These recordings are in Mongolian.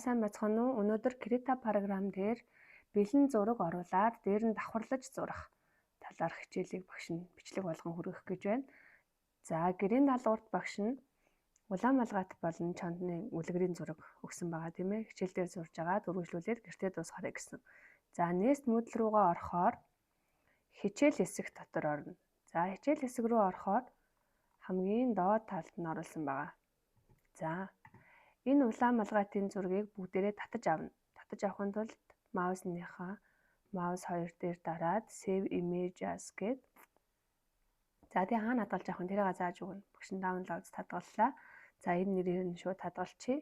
Сайн байцгаана уу? Өнөөдөр Krita програм дээр бэлэн зураг оруулаад дээр нь давхарлаж зурах талаарх хичээлийг багш нь бичлэг болгон хүргэх гэж байна. За гэрийн даалгаварт багш нь улаан малгайт болон чондны үлгэрийн зураг өгсөн байгаа тийм ээ. Хичээл дээр зурж байгаа үргэлжлүүлээд гэртээ дуусгаарай гэсэн. За Nest Moodle руугаа орохоор хичээл хэсэг дотор орно. За хичээл хэсэг рүү орохоор хамгийн доод талд нь оруулсан байгаа. За энэ улаан малгайтын зургийг бүгдээрээ татаж авна. Татаж авахын тулд маусныхаа маус 2 дээр дараад save image as гэд. За тэгээ хаана хадгалж авах нь тэрийг зааж өгнө. Багш нь download хадгаллаа. За энэ нэрээр нь шууд хадгалчихъя.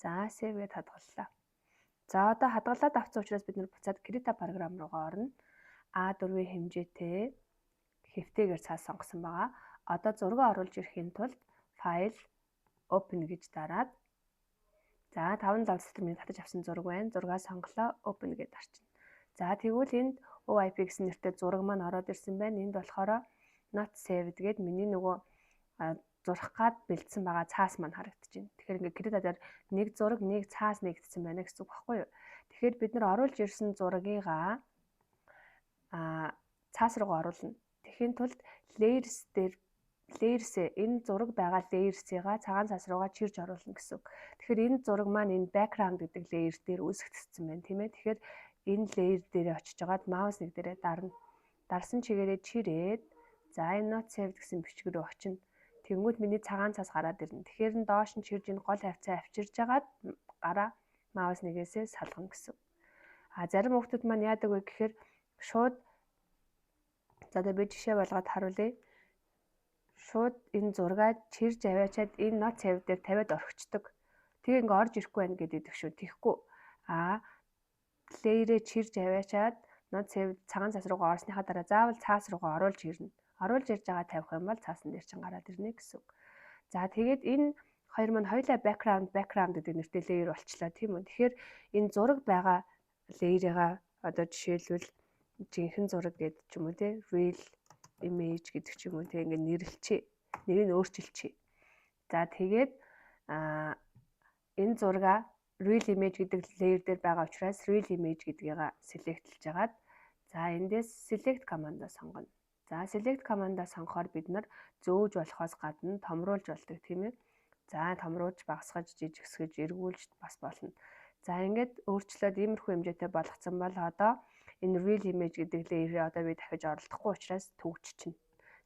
За save гэд хадгаллаа. За одоо хадгалаад авсан учраас бид нэр буцаад Krita програм руугаа орно. A4-ийн хэмжээтэй хэвтэйгээр цаас сонгосон байгаа. Одоо зураг оруулж ирэхийн тулд file open гэж дараад за 5 лавцтрыг татаж авсан зураг байна. Зургаа сонголоо, open гэдээ дарчна. За тэгвэл энд OIP гэсэн нэртэй зураг маань ороод ирсэн байна. Энд болохоор not saved гэд миний нөгөө зурх гад бэлдсэн байгаа цаас маань харагдаж байна. Тэгэхээр ингээд Krita дээр нэг зураг, нэг цаас нэгдсэн байна гэсэн үг баггүй юу? Тэгэхээр бид нар оруулж ирсэн зурагыгаа цаас руугаа оруулна. Тэхийн тулд layers-ээ энэ зураг байгаа layers-ийгаа цагаан цаас руугаа чирж оруулна гэсэн үг. Тэгэхээр энэ зураг маань энэ background гэдэг layer дээр үүсгэгдсэн байна тийм ээ. Тэгэхээр энэ layer дээрээ очиж жагаад маус нэг дээрээ дарна. Дарсан чигээрээ чирээд за энэ not saved гэсэн бичиг рүү очино. Тэнгүүд миний цагаан цаас гараад ирнэ. Тэгэхээр энэ доош нь чирж энэ гол хавцаа авчирж жагаад гараа маус нэгээсээ салгана гэсэн. Зарим хүмүүс маань яадаг вэ гэхээр шууд за одоо би жишээ болгоод харуулъя. Шууд энэ зургаа чирж аваачаад энэ not saved дээр тавиад орхичдаг. Тэгээ ингээ орж ирэхгүй байх гэдэг шүү. Тэхгүй. Layer-ээ чирж аваачаад not saved цагаан цаас руугаа орсныхаа дараа заавал цаас руугаа оруулж ирнэ. Оруулж ирж байгаа тавих юм бол цаасан дээр чинь гараад ирнэ гэсэн. За тэгээд энэ хоёр маань хоёулаа background гэдэг нэртэй layer болчлаа тийм үү. Тэгэхээр энэ зураг байгаа layer-ыгаа одоо жишээлбэл жинхэнэ зураг гэдэг ч юм уу те real image гэдэг ч юм уу те ингээ нэрлэлчээ. Нэрийг өөрчилчихье. За тэгээд энэ зургаа real image гэдэг layer дээр байгаа учраас real image гэдгийг selectэлж агаад за эндээс select command-а сонгоно. За select command-а сонгохоор бид нар зөөж болохоос гадна томруулж болдог тийм ээ. За томруулж багасгаж жижигсгэж эргүүлж бас болно. За ингээд өөрчлөөд иймэрхүү хэмжээтэй болгоцсон бол одоо энэ real image гэдэг layer-ыг одоо би дахиж оруулахгүй учраас төгсчихнэ.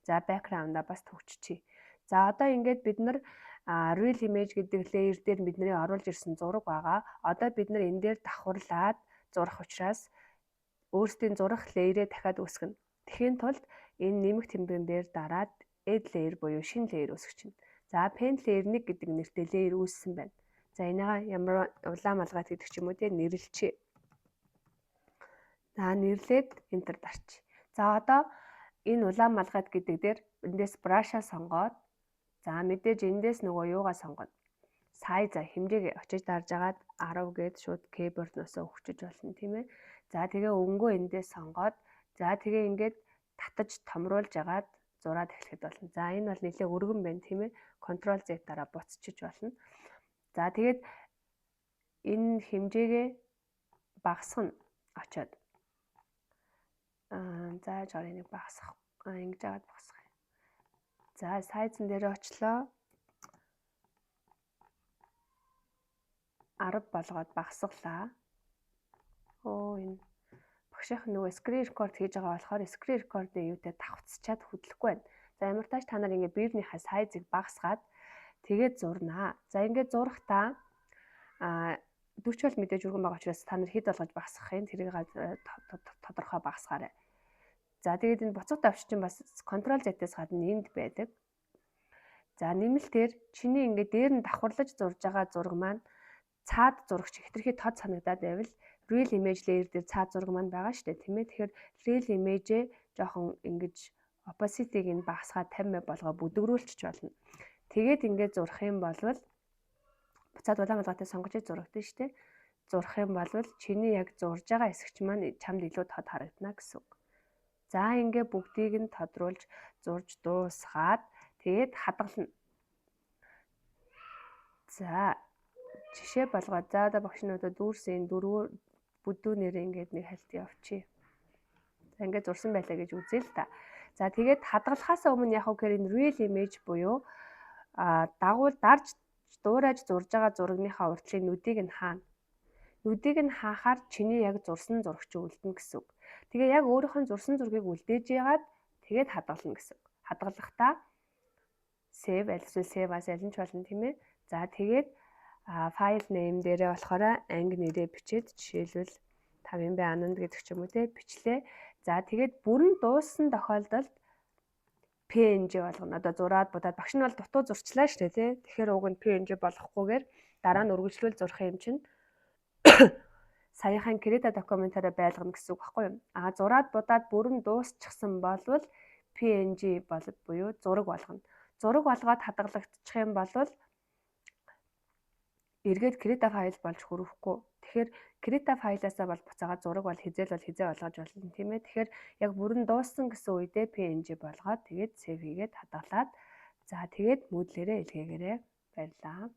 За background-а бас төгсчихье. За одоо ингээд бид нар real image гэдэг layer дээр бидний оруулж ирсэн зураг байгаа. Одоо бид нар энэ дээр давхарлаад зурах учраас өөрсдийн зурах layer-ээ дахиад үүсгэнэ. Тэхийн тулд энэ нэмэх тэмдгэн дээр дараад add layer буюу шинэ layer үүсгэж байна. За pen layer 1 гэдэг нэртэй layer үүссэн байна. За энийг ямар улаан малгайт гэдэг ч юм уу те нэрлэлчээ. За нэрлээд enter дарч. За одоо энэ улаан малгайт гэдэг дээр эндээс brush-а сонгоод за мэдээж эндээс нөгөө юугаа сонгоно. Size хэмжээг очиж дарж агаад 10 гээд шууд keyboard-ноос өгчөж болно тийм ээ. За тэгээ өнгөө эндээс сонгоод за тэгээ ингээд татаж томруулж агаад зураад эхлэхэд болно. За энэ бол нэлээ өргөн байна тийм ээ. Ctrl Z дараа буцчиж болно. За тэгээд энэ хэмжээгээ багасгана очоод. За жорыг багасгах. Ингэж агаад багасгах. За size-н дээр очлоо. 10 болгоод багасглаа. Энэ багшийнх нөгөө screen record хийж байгаа болохоор screen record-ийн юутай давхцчаад хөдлөхгүй байна. За ямар тааш та нар ингээ биернийхээ size-ыг багасгаад тэгээд зурнаа. За ингээ зурхтаа 40 бол мэдээж өргөн байгаа учраас та нар хэд болгож багасгах юм тэрийг тодорхой багасгаарай. За тэгээд энэ буцах давччин бас Ctrl Z-ээс гадна энд байдаг. За нэмэлтээр чиний ингээ дээр нь давхарлаж зурж байгаа зураг маань цаад зурагч хэтэрхий тод санагдаад байвал real image layer дээр цаад зураг маань байгаа шүү дээ тийм ээ. Тэгэхээр real image-ээ жоохон ингэж opacity-г нь багасгаад 50% болгоо бүдгрүүлчих болно. Тэгээд ингээд зурх юм бол буцаад улаан малгайтай сонгож зурагдана шүү дээ. Зурх юм бол чиний яг зурж байгаа хэсэгч маань чамд илүү тод харагдана гэсэн үг. За ингээд бүгдийг нь тодруулж зурж дуусгаад тэгээд хадгална. За жишээ болгоод за одоо багш надад дүүрсэн дөрвөө бүдүү нэрээ ингээд нэг хальт явчих. За ингээд зурсан байлаа гэж үзье л та. За тэгээд хадгалахаас өмнө яг үгээр энэ real image буюу дагуул дарж дуурайж зурж байгаа зурагныхаа уртлын нүдийг нь хаана. Нүдийг нь хаахаар чиний яг зурсан зураг чи үлдэнэ гэсэн үг. Тэгээ яг өөрийнхөө зурсан зургийг үлдээж яагаад тэгээд хадгална гэсэн үг. Хадгалахдаа save альсвал save as аль нь ч болно тийм ээ. За тэгээд файл name дээрээ болохоор анги нэрээ бичээд жишээлбэл 5B Anand гэдэг ч юм уу те бичлээ. За тэгээд бүрэн дууссан тохиолдолд PNG болгоно. Одоо зураад будаад багш нь бол дутуу зурчлаа шүү дээ тий. Тэгэхээр уг нь PNG болохгүйгээр дараа нь үргэлжлүүл зурх юм чинь саяхан Krita документаараа байлгана гэсэн үг байхгүй юу? Зураад будаад бүрэн дуусчихсан болвол PNG болоод буюу зураг болгоно. Зураг болгоод хадгалагдчих юм бол эргээд Krita файл болж хүрэхгүй. Тэгэхээр Krita файлаасаа бол буцаагаад зураг бол хизээ болгож болно тийм ээ. Тэгэхээр яг бүрэн дууссан гэсэн үедээ PNG болгоод тэгээд save хийгээд хадгалаад за тэгээд Moodle-ээрээ илгээгээрэй. Баярлалаа.